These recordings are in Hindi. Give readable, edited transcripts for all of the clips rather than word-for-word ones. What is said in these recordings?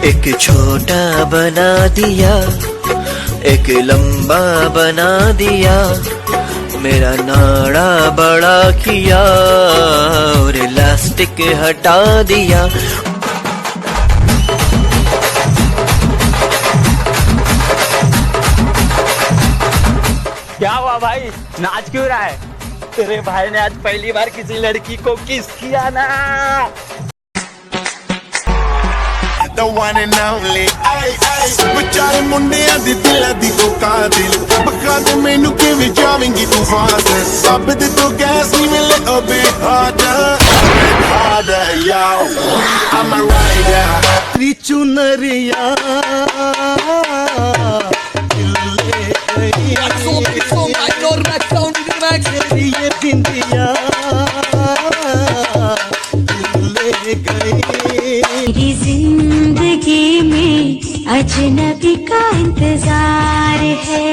एक छोटा बना दिया, एक लंबा बना दिया, मेरा नाड़ा बड़ा किया और इलास्टिक हटा दिया। क्या हुआ भाई, नाच क्यों रहा है? तेरे भाई ने आज पहली बार किसी लड़की को किस किया ना। The one and only, ay ay, बेचारे मुंडियां दी दिलां दी को कातिल, बका दे मैनू किवें जावेंगी तू फासल, सब दे तो गैस नहीं मिले अबे harder, yo, I'm a rider, तेरी चुनरिया ये बिंदिया ले गई। मेरी जिंदगी में अजनबी का इंतजार है।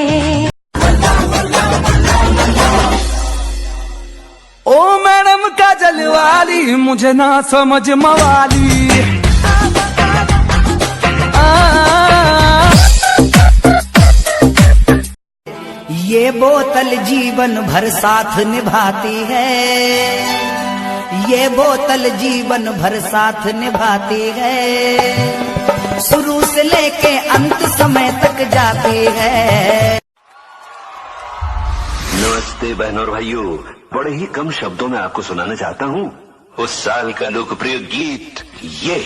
ओ मैडम काजल वाली, मुझे ना समझ मवाली। ये बोतल जीवन भर साथ निभाती है, ये बोतल जीवन भर साथ निभाती है, शुरू से लेके अंत समय तक जाती है। नमस्ते बहनों और भाइयों, बड़े ही कम शब्दों में आपको सुनाना चाहता हूँ उस साल का लोकप्रिय गीत ये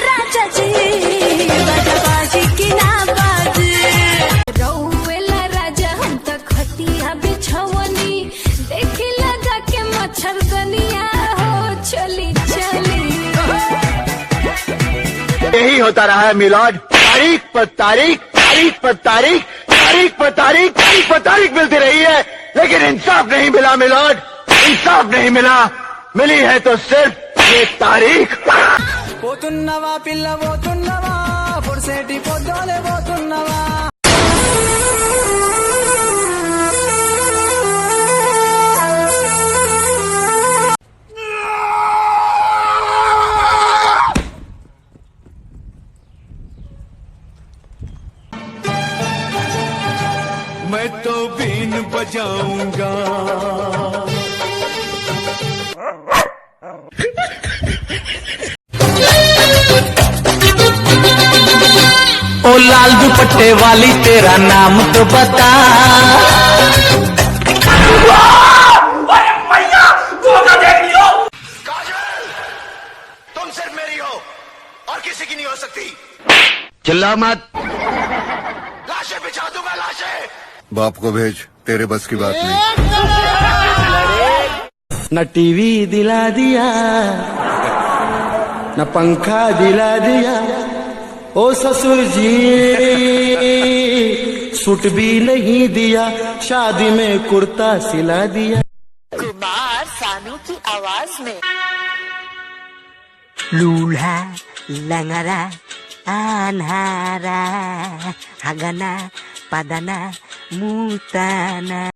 राजा जी बाजी की ना बाजी रौवेला राजा, हम तो खटिया बिछवनी देखी लगा के मच्छरदनिया हो चली चली। यही होता रहा है मिलाद, तारीख पर तारीख, तारीख पर तारीख, तारीख पर तारीख, तारीख पर तारीख मिलती रही है, लेकिन इंसाफ नहीं मिला मिलाद, इंसाफ नहीं मिला। मिली है तो सिर्फ ये तारीख। పోతున్నవా పిల్ల పోతున్నవా, పొడిసేటి పొద్దోలే పోతున్నవా। मैं तो बीन बजाऊंगा। ओ लाल दुपट्टे वाली तेरा नाम तो बता। अरे भैया तू तो देख लियो। काजल तुम सिर्फ मेरी हो और किसी की नहीं हो सकती। चिल्ला मत। लाशें बिछा दूंगा लाशें। बाप को भेज, तेरे बस की बात नहीं। न टीवी दिला दिया, न पंखा दिला दिया, ओ ससुर जी सूट भी नहीं दिया, शादी में कुर्ता सिला दिया। कुमार सानू की आवाज में लूल्हा लंगरा अनहारा हगना पदना मुताना।